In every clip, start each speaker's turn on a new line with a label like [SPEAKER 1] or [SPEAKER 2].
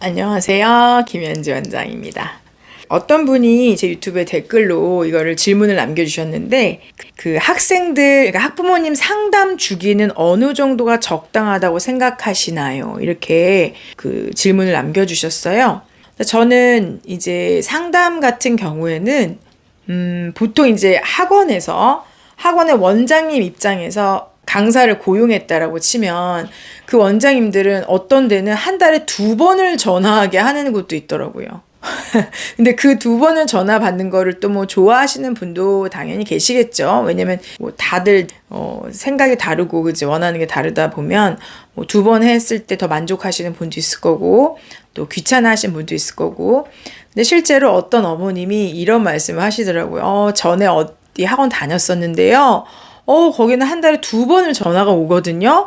[SPEAKER 1] 안녕하세요. 김현지 원장입니다. 어떤 분이 제 유튜브에 댓글로 이거를 질문을 남겨주셨는데, 그 학생들, 그러니까 학부모님 상담 주기는 어느 정도가 적당하다고 생각하시나요? 이렇게 그 질문을 남겨주셨어요. 저는 이제 상담 같은 경우에는, 보통 이제 학원의 원장님 입장에서 강사를 고용했다라고 치면 그 원장님들은 어떤 데는 한 달에 2번을 전화하게 하는 곳도 있더라고요. 근데 그 2번을 전화 받는 거를 또 뭐 좋아하시는 분도 당연히 계시겠죠. 왜냐면 뭐 다들 생각이 다르고 그죠, 원하는 게 다르다 보면 뭐 2번 했을 때 더 만족하시는 분도 있을 거고 또 귀찮아하시는 분도 있을 거고. 근데 실제로 어떤 어머님이 이런 말씀을 하시더라고요. 전에 어디 학원 다녔었는데요. 거기는 한 달에 2번을 전화가 오거든요.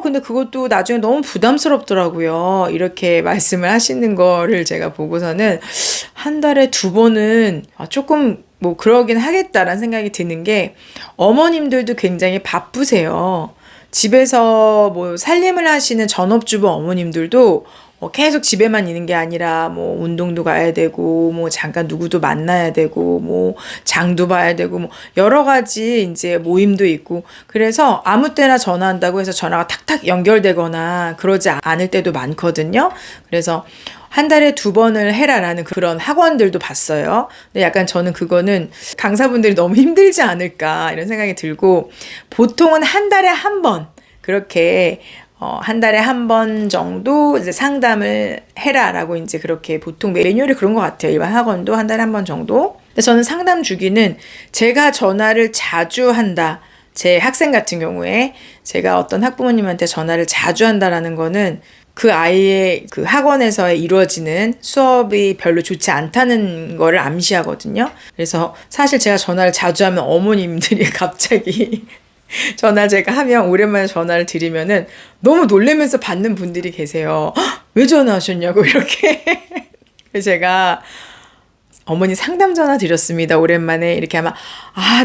[SPEAKER 1] 근데 그것도 나중에 너무 부담스럽더라고요. 이렇게 말씀을 하시는 거를 제가 보고서는 한 달에 2번은 조금 뭐 그러긴 하겠다라는 생각이 드는 게, 어머님들도 굉장히 바쁘세요. 집에서 뭐 살림을 하시는 전업주부 어머님들도 계속 집에만 있는 게 아니라 뭐 운동도 가야 되고 뭐 잠깐 누구도 만나야 되고 뭐 장도 봐야 되고 뭐 여러 가지 이제 모임도 있고, 그래서 아무 때나 전화한다고 해서 전화가 탁탁 연결되거나 그러지 않을 때도 많거든요. 그래서 한 달에 2번을 해라라는 그런 학원들도 봤어요. 근데 약간 저는 그거는 강사분들이 너무 힘들지 않을까 이런 생각이 들고, 보통은 한 달에 한 번 그렇게 한 달에 한 번 정도 이제 상담을 해라라고 이제 그렇게 보통 매뉴얼이 그런 것 같아요. 일반 학원도 한 달에 한 번 정도. 근데 저는 상담 주기는 제가 전화를 자주 한다. 제 학생 같은 경우에 제가 어떤 학부모님한테 전화를 자주 한다라는 거는 그 아이의 그 학원에서 이루어지는 수업이 별로 좋지 않다는 거를 암시하거든요. 그래서 사실 제가 전화를 자주 하면 어머님들이 갑자기 전화 제가 하면 오랜만에 전화를 드리면은 너무 놀래면서 받는 분들이 계세요. 왜 전화하셨냐고 이렇게. 그래서 제가 어머니 상담 전화 드렸습니다, 오랜만에 이렇게 하면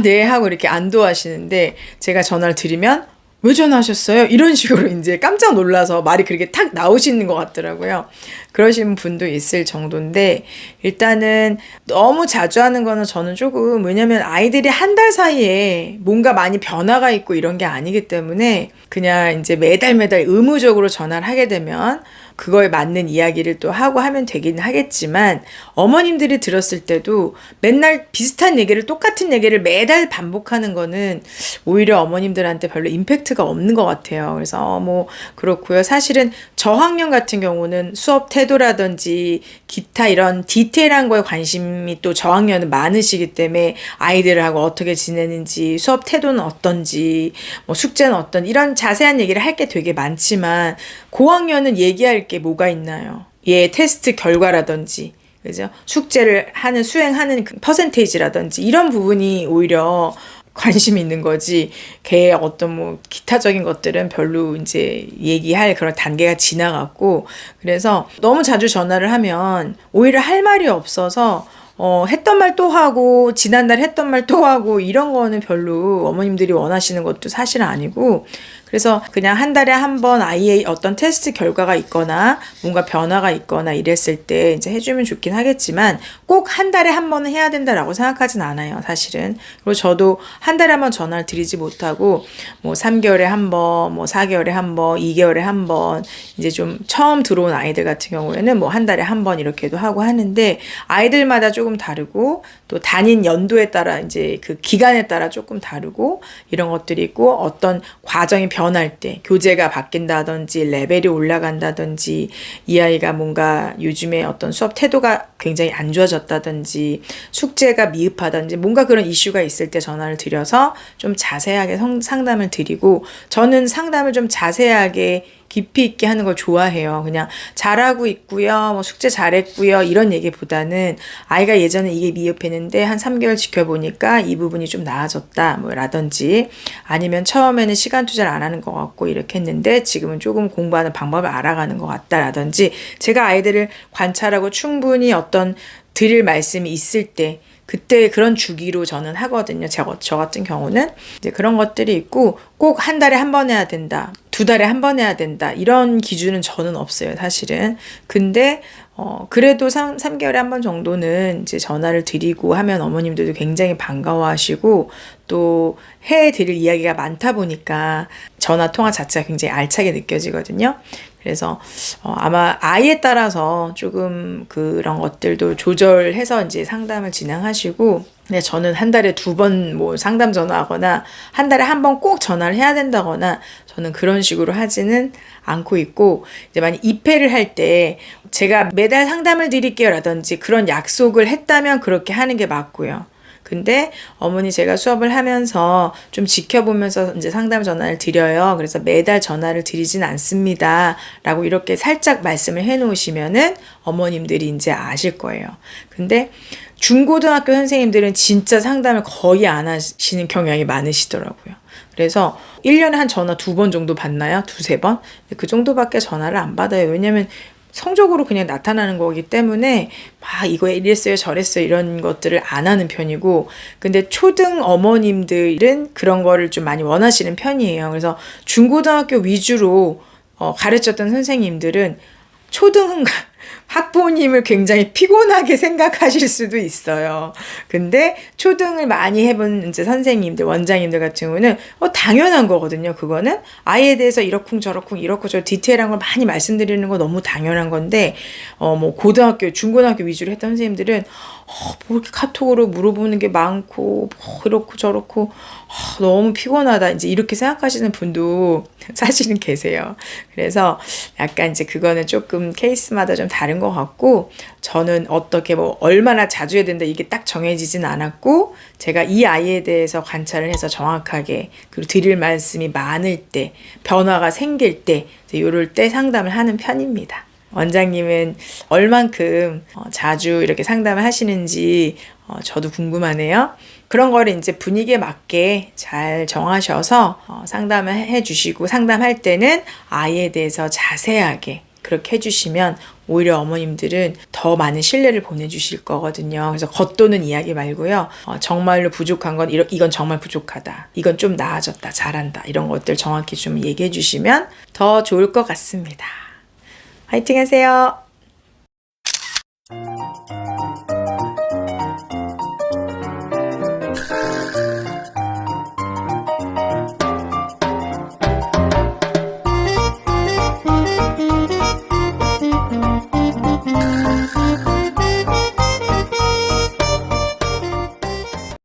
[SPEAKER 1] 네 하고 이렇게 안도하시는데, 제가 전화를 드리면 왜 전화하셨어요? 이런 식으로 이제 깜짝 놀라서 말이 그렇게 탁 나오시는 것 같더라고요. 그러신 분도 있을 정도인데, 일단은 너무 자주 하는 거는 저는 조금, 왜냐면 아이들이 한 달 사이에 뭔가 많이 변화가 있고 이런 게 아니기 때문에 그냥 이제 매달 의무적으로 전화를 하게 되면 그거에 맞는 이야기를 또 하고 하면 되긴 하겠지만, 어머님들이 들었을 때도 맨날 비슷한 얘기를, 똑같은 얘기를 매달 반복하는 거는 오히려 어머님들한테 별로 임팩트가 없는 것 같아요. 그래서 뭐 그렇고요. 사실은 저학년 같은 경우는 수업 태도라든지 기타 이런 디테일한 거에 관심이 또 저학년은 많으시기 때문에 아이들하고 어떻게 지내는지, 수업 태도는 어떤지, 뭐 숙제는 어떤, 이런 자세한 얘기를 할 게 되게 많지만 고학년은 얘기할 게 뭐가 있나요? 얘 테스트 결과라든지, 그죠? 숙제를 수행하는 그 퍼센테이지라든지 이런 부분이 오히려 관심 있는 거지, 걔의 어떤 뭐 기타적인 것들은 별로 이제 얘기할 그런 단계가 지나갔고. 그래서 너무 자주 전화를 하면 오히려 할 말이 없어서 했던 말 또 하고 지난달 했던 말 또 하고 이런 거는 별로 어머님들이 원하시는 것도 사실은 아니고, 그래서 그냥 한 달에 한 번 아이의 어떤 테스트 결과가 있거나 뭔가 변화가 있거나 이랬을 때 이제 해주면 좋긴 하겠지만, 꼭 한 달에 한 번은 해야 된다라고 생각하진 않아요, 사실은. 그리고 저도 한 달에 한 번 전화를 드리지 못하고 뭐 3개월에 한 번, 뭐 4개월에 한 번, 2개월에 한 번, 이제 좀 처음 들어온 아이들 같은 경우에는 뭐 한 달에 한 번 이렇게도 하고 하는데, 아이들마다 조금 다르고 또 다닌 연도에 따라 이제 그 기간에 따라 조금 다르고 이런 것들이 있고, 어떤 과정이 변할 때 교재가 바뀐다든지 레벨이 올라간다든지, 이 아이가 뭔가 요즘에 어떤 수업 태도가 굉장히 안 좋아졌다든지 숙제가 미흡하다든지 뭔가 그런 이슈가 있을 때 전화를 드려서 좀 자세하게 상담을 드리고, 저는 상담을 좀 자세하게 깊이 있게 하는 걸 좋아해요. 그냥 잘하고 있고요, 뭐 숙제 잘했고요, 이런 얘기보다는 아이가 예전에 이게 미흡했는데 한 3개월 지켜보니까 이 부분이 좀 나아졌다 뭐 라든지, 아니면 처음에는 시간 투자를 안 하는 것 같고 이렇게 했는데 지금은 조금 공부하는 방법을 알아가는 것 같다라든지, 제가 아이들을 관찰하고 충분히 어떤 드릴 말씀이 있을 때 그때 그런 주기로 저는 하거든요. 저 같은 경우는 이제 그런 것들이 있고, 꼭 한 달에 한 번 해야 된다. 2달에 한 번 해야 된다. 이런 기준은 저는 없어요, 사실은. 근데 그래도 3개월에 한 번 정도는 이제 전화를 드리고 하면 어머님들도 굉장히 반가워하시고 또 해드릴 이야기가 많다 보니까 전화 통화 자체가 굉장히 알차게 느껴지거든요. 그래서 아마 아이에 따라서 조금 그런 것들도 조절해서 이제 상담을 진행하시고, 네, 저는 한 달에 2번 뭐 상담 전화하거나 한 달에 한 번 꼭 전화를 해야 된다거나 저는 그런 식으로 하지는 않고 있고, 이제 만약 입회를 할 때 제가 매달 상담을 드릴게요 라든지 그런 약속을 했다면 그렇게 하는 게 맞고요. 근데 어머니 제가 수업을 하면서 좀 지켜보면서 이제 상담 전화를 드려요. 그래서 매달 전화를 드리진 않습니다. 라고 이렇게 살짝 말씀을 해 놓으시면은 어머님들이 이제 아실 거예요. 근데 중고등학교 선생님들은 진짜 상담을 거의 안 하시는 경향이 많으시더라고요. 그래서 1년에 한 전화 2번 정도 받나요? 2-3번? 그 정도밖에 전화를 안 받아요. 왜냐면 성적으로 그냥 나타나는 거기 때문에 막 이거 이랬어요 저랬어요 이런 것들을 안 하는 편이고, 근데 초등 어머님들은 그런 거를 좀 많이 원하시는 편이에요. 그래서 중고등학교 위주로 가르쳤던 선생님들은 초등 학부모님을 굉장히 피곤하게 생각하실 수도 있어요. 근데 초등을 많이 해본 이제 선생님들, 원장님들 같은 경우는 당연한 거거든요. 그거는 아이에 대해서 이러쿵 저러쿵 이렇고 저 디테일한 걸 많이 말씀드리는 거 너무 당연한 건데, 뭐 고등학교, 중고등학교 위주로 했던 선생님들은 뭐 이렇게 카톡으로 물어보는 게 많고 뭐 이렇고 저렇고 너무 피곤하다 이제 이렇게 생각하시는 분도 사실은 계세요. 그래서 약간 이제 그거는 조금 케이스마다 좀 다른 것 같고, 저는 어떻게 뭐 얼마나 자주 해야 된다 이게 딱 정해지진 않았고, 제가 이 아이에 대해서 관찰을 해서 정확하게 그리고 드릴 말씀이 많을 때, 변화가 생길 때 이럴 때 상담을 하는 편입니다. 원장님은 얼만큼 자주 이렇게 상담을 하시는지 저도 궁금하네요. 그런 거를 이제 분위기에 맞게 잘 정하셔서 상담을 해주시고, 상담할 때는 아이에 대해서 자세하게 그렇게 해주시면 오히려 어머님들은 더 많은 신뢰를 보내주실 거거든요. 그래서 겉도는 이야기 말고요. 정말로 부족한 건 이건 정말 부족하다. 이건 좀 나아졌다. 잘한다. 이런 것들 정확히 좀 얘기해 주시면 더 좋을 것 같습니다. 화이팅 하세요.